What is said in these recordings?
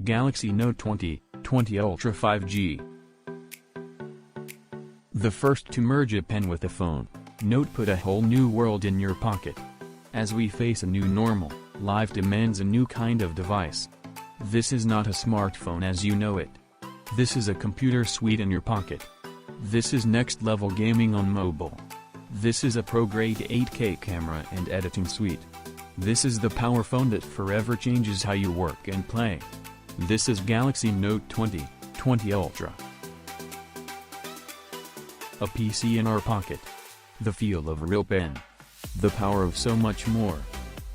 Galaxy Note 20 Ultra 5G. The first to merge a pen with a phone, Note put a whole new world in your pocket. As we face a new normal, life demands a new kind of device. This is not a smartphone as you know it. This is a computer suite in your pocket. This is next-level gaming on mobile. This is a pro-grade 8K camera and editing suite. This is the power phone that forever changes how you work and play. This is Galaxy Note 20 Ultra. A PC in our pocket. The feel of a real pen. The power of so much more.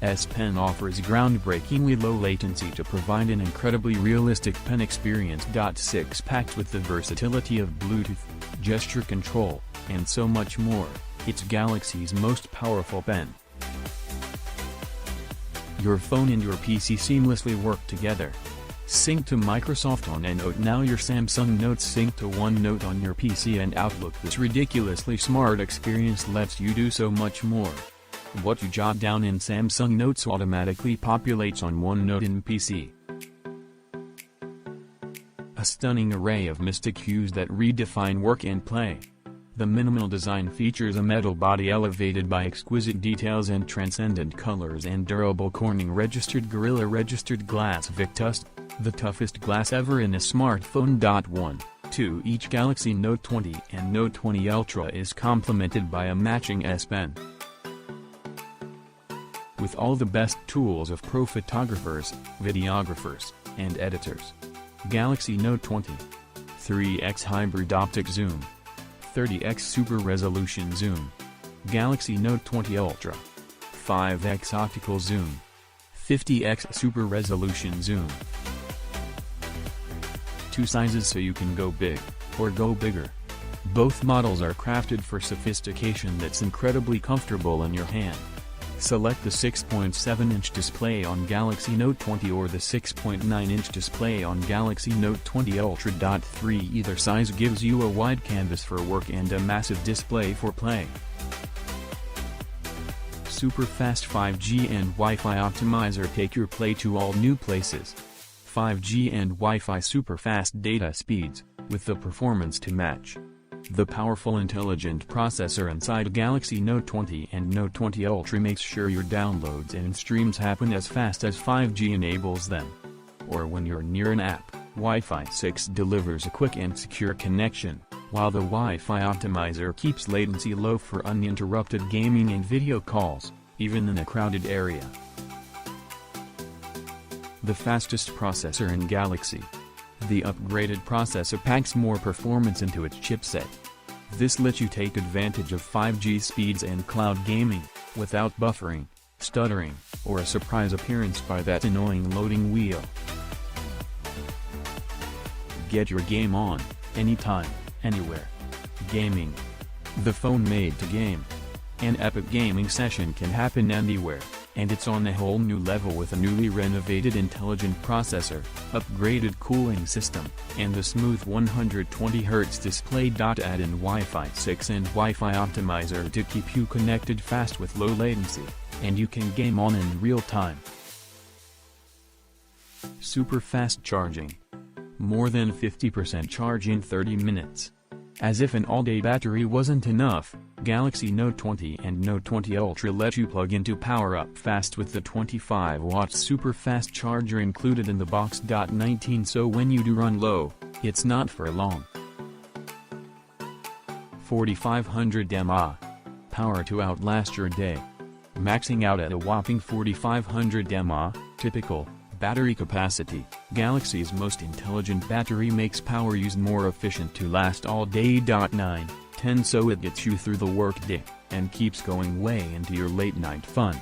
S Pen offers groundbreakingly low latency to provide an incredibly realistic pen experience. 6 packed with the versatility of Bluetooth, gesture control, and so much more, it's Galaxy's most powerful pen. Your phone and your PC seamlessly work together. Sync to Microsoft on a Note. Now your Samsung Notes sync to OneNote on your PC and Outlook. This ridiculously smart experience lets you do so much more. What you jot down in Samsung Notes automatically populates on OneNote in PC. A stunning array of mystic hues that redefine work and play. The minimal design features a metal body elevated by exquisite details and transcendent colors and durable Corning registered Gorilla registered Glass Victus, the toughest glass ever in a smartphone. 2 Each Galaxy Note 20 and Note 20 Ultra is complemented by a matching S Pen. With all the best tools of pro photographers, videographers, and editors. Galaxy Note 20. 3x hybrid optic zoom. 30x super resolution zoom. Galaxy Note 20 Ultra. 5x optical zoom. 50x super resolution zoom. 2 sizes so you can go big, or go bigger. Both models are crafted for sophistication that's incredibly comfortable in your hand. Select the 6.7-inch display on Galaxy Note 20 or the 6.9-inch display on Galaxy Note 20 Ultra. 3 Either size gives you a wide canvas for work and a massive display for play. Super fast 5G and Wi-Fi optimizer take your play to all new places. 5G and Wi-Fi super fast data speeds, with the performance to match. The powerful intelligent processor inside Galaxy Note 20 and Note 20 Ultra makes sure your downloads and streams happen as fast as 5G enables them. Or when you're near an app, Wi-Fi 6 delivers a quick and secure connection, while the Wi-Fi optimizer keeps latency low for uninterrupted gaming and video calls, even in a crowded area. The fastest processor in Galaxy. The upgraded processor packs more performance into its chipset. This lets you take advantage of 5G speeds and cloud gaming, without buffering, stuttering, or a surprise appearance by that annoying loading wheel. Get your game on, anytime, anywhere. Gaming. The phone made to game. An epic gaming session can happen anywhere. And it's on a whole new level with a newly renovated intelligent processor, upgraded cooling system, and the smooth 120Hz display. Add in Wi-Fi 6 and Wi-Fi optimizer to keep you connected fast with low latency, and you can game on in real time. Super fast charging. More than 50% charge in 30 minutes. As if an all-day battery wasn't enough, Galaxy Note 20 and Note 20 Ultra let you plug in to power up fast with the 25-watt super fast charger included in the box. 19 So when you do run low, it's not for long. 4500 mAh. Power to outlast your day. Maxing out at a whopping 4500 mAh, typical battery capacity. Galaxy's most intelligent battery makes power used more efficient to last all day. 9, 10 So it gets you through the workday, and keeps going way into your late night fun.